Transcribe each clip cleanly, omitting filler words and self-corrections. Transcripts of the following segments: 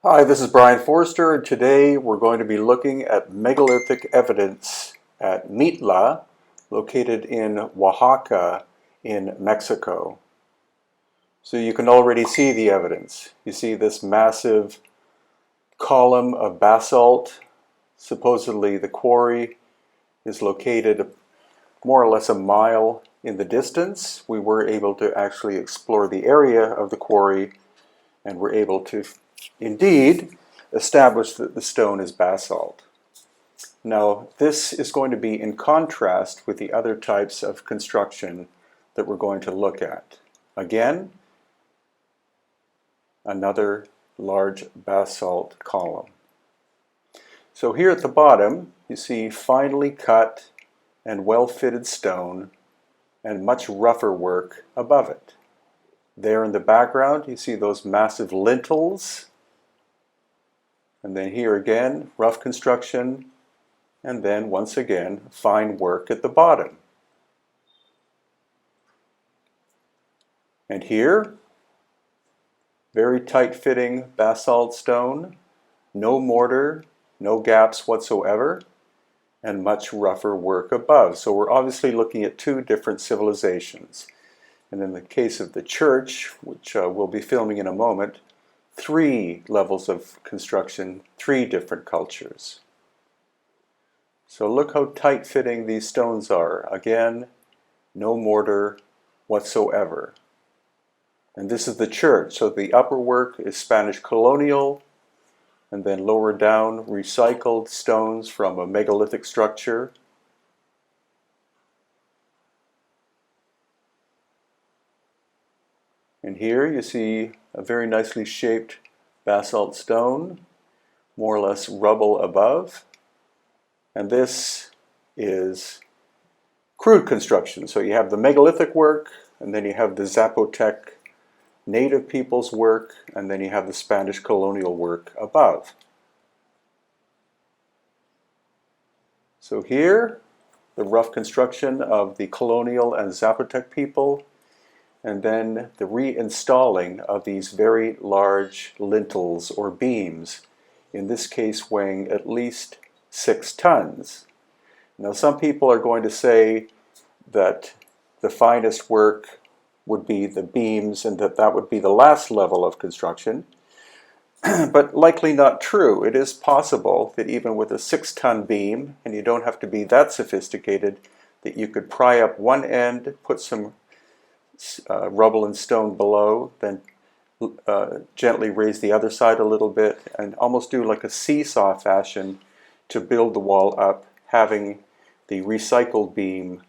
Hi, this is Brian Forster, and today we're going to be looking at megalithic evidence at Mitla, located in Oaxaca in Mexico. So you can already see the evidence. You see this massive column of basalt. Supposedly the quarry is located more or less a mile in the distance. We were able to actually explore the area of the quarry and were able to indeed establish that the stone is basalt. Now, this is going to be in contrast with the other types of construction that we're going to look at. Again, another large basalt column. So here at the bottom, you see finely cut and well-fitted stone and much rougher work above it. There in the background, you see those massive lintels. And then here again, rough construction. And then once again, fine work at the bottom. And here, very tight-fitting basalt stone, no mortar, no gaps whatsoever, and much rougher work above. So we're obviously looking at two different civilizations. And in the case of the church, which we'll be filming in a moment, 3 levels of construction, 3 different cultures. So look how tight-fitting these stones are. Again, no mortar whatsoever. And this is the church. So the upper work is Spanish colonial, and then lower down, recycled stones from a megalithic structure. And here you see a very nicely shaped basalt stone, more or less rubble above. And this is crude construction. So you have the megalithic work, and then you have the Zapotec native people's work, and then you have the Spanish colonial work above. So here, the rough construction of the colonial and Zapotec people, and then the reinstalling of these very large lintels or beams, in this case weighing at least 6 tons. Now some people are going to say that the finest work would be the beams and that would be the last level of construction, but likely not true. It is possible that even with a 6-ton beam, and you don't have to be that sophisticated, that you could pry up one end, put some rubble and stone below, then gently raise the other side a little bit and almost do like a seesaw fashion to build the wall up, having the recycled beam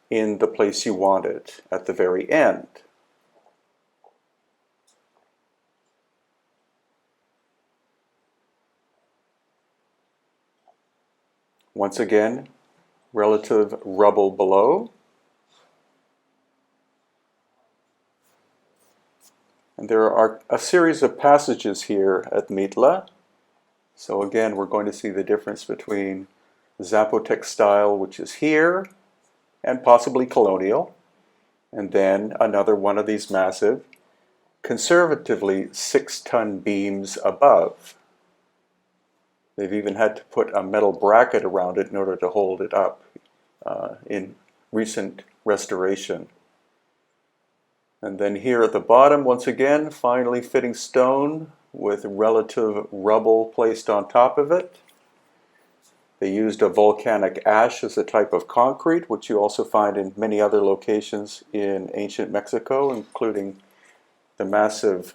in the place you want it at the very end. Once again, relative rubble below. And there are a series of passages here at Mitla. So again, we're going to see the difference between Zapotec style, which is here, and possibly colonial, and then another one of these massive, conservatively 6-ton beams above. They've even had to put a metal bracket around it in order to hold it up in recent restoration. And then here at the bottom, once again, finely fitting stone with relative rubble placed on top of it. They used a volcanic ash as a type of concrete, which you also find in many other locations in ancient Mexico, including the massive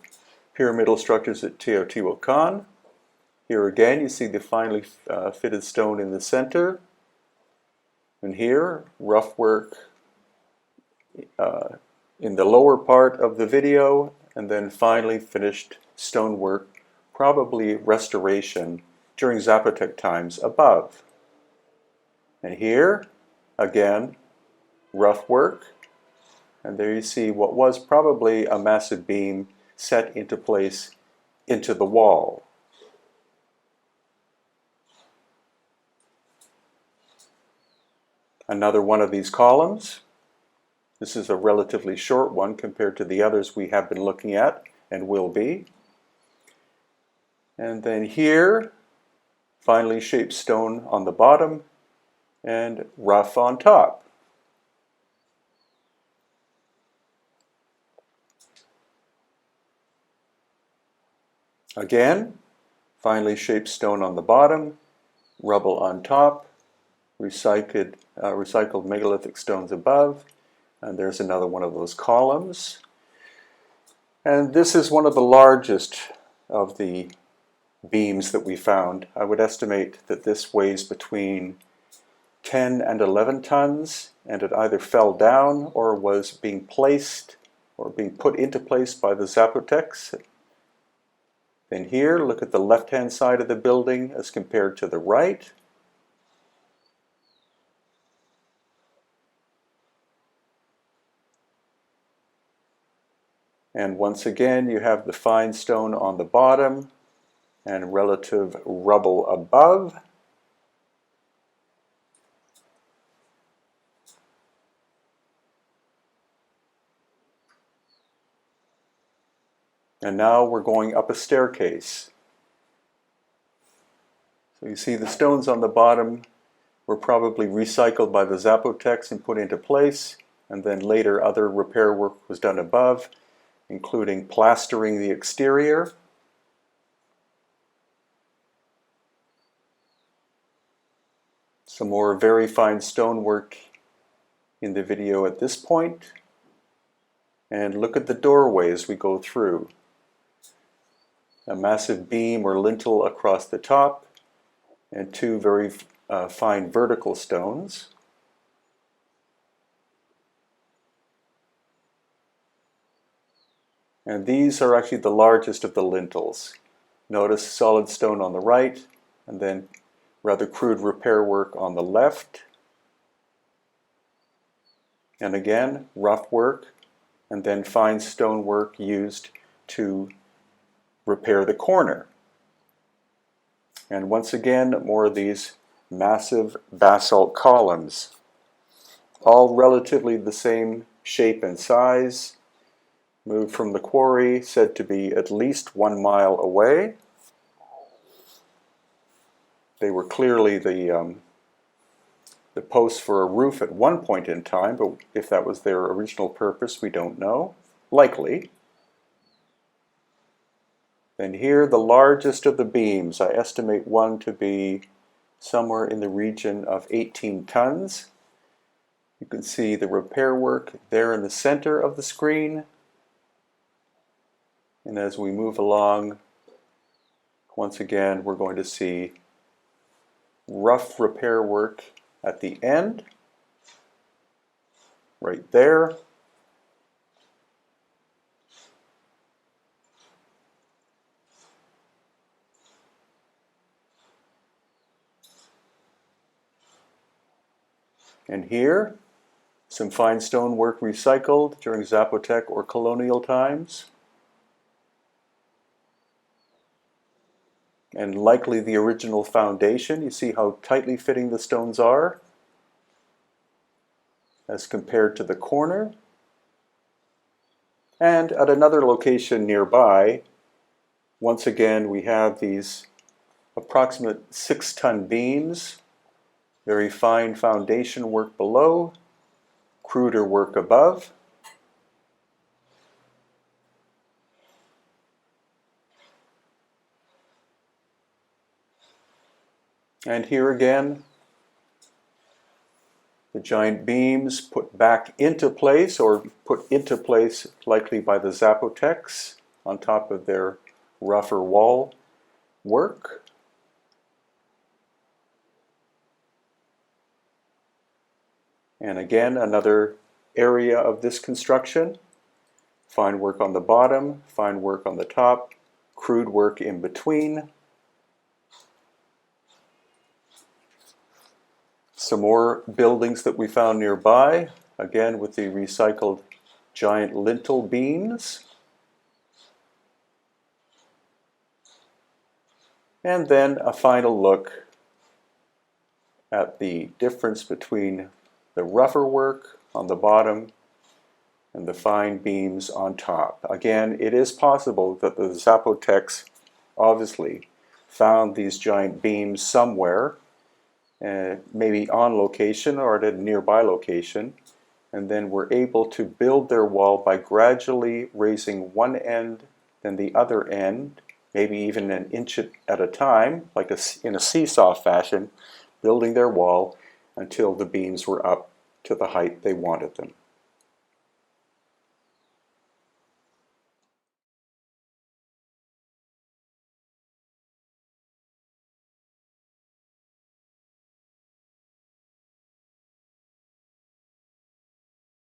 pyramidal structures at Teotihuacan. Here again, you see the finely fitted stone in the center. And here, rough work in the lower part of the video, and then finally finished stonework, probably restoration during Zapotec times above. And here, again, rough work, and there you see what was probably a massive beam set into place into the wall. Another one of these columns. This is a relatively short one compared to the others we have been looking at and will be. And then here, finely shaped stone on the bottom and rough on top. Again, finely shaped stone on the bottom, rubble on top, recycled megalithic stones above, and there's another one of those columns. And this is one of the largest of the beams that we found. I would estimate that this weighs between 10 and 11 tons, and it either fell down or was being placed or being put into place by the Zapotecs. Then here, look at the left-hand side of the building as compared to the right. And once again, you have the fine stone on the bottom and relative rubble above. And now we're going up a staircase. So you see the stones on the bottom were probably recycled by the Zapotecs and put into place, and then later other repair work was done above, including plastering the exterior. Some more very fine stonework in the video at this point. And look at the doorway as we go through. A massive beam or lintel across the top, and two very fine vertical stones. And these are actually the largest of the lintels. Notice solid stone on the right, and then rather crude repair work on the left. And again, rough work, and then fine stonework used to repair the corner. And once again, more of these massive basalt columns, all relatively the same shape and size, moved from the quarry, said to be at least 1 mile away. They were clearly the posts for a roof at one point in time, but if that was their original purpose, we don't know. Likely. And here, the largest of the beams, I estimate one to be somewhere in the region of 18 tons. You can see the repair work there in the center of the screen. And as we move along, once again, we're going to see rough repair work at the end, right there. And here, some fine stonework recycled during Zapotec or colonial times. And likely the original foundation. You see how tightly fitting the stones are as compared to the corner. And at another location nearby, once again, we have these approximate 6-ton beams, very fine foundation work below, cruder work above. And here again, the giant beams put back into place, or put into place likely by the Zapotecs on top of their rougher wall work. And again, another area of this construction. Fine work on the bottom, fine work on the top, crude work in between. Some more buildings that we found nearby, again with the recycled giant lintel beams. And then a final look at the difference between the rougher work on the bottom and the fine beams on top. Again, it is possible that the Zapotecs obviously found these giant beams somewhere, maybe on location or at a nearby location, and then were able to build their wall by gradually raising one end, then the other end, maybe even an inch at a time, like in a seesaw fashion, building their wall until the beams were up to the height they wanted them.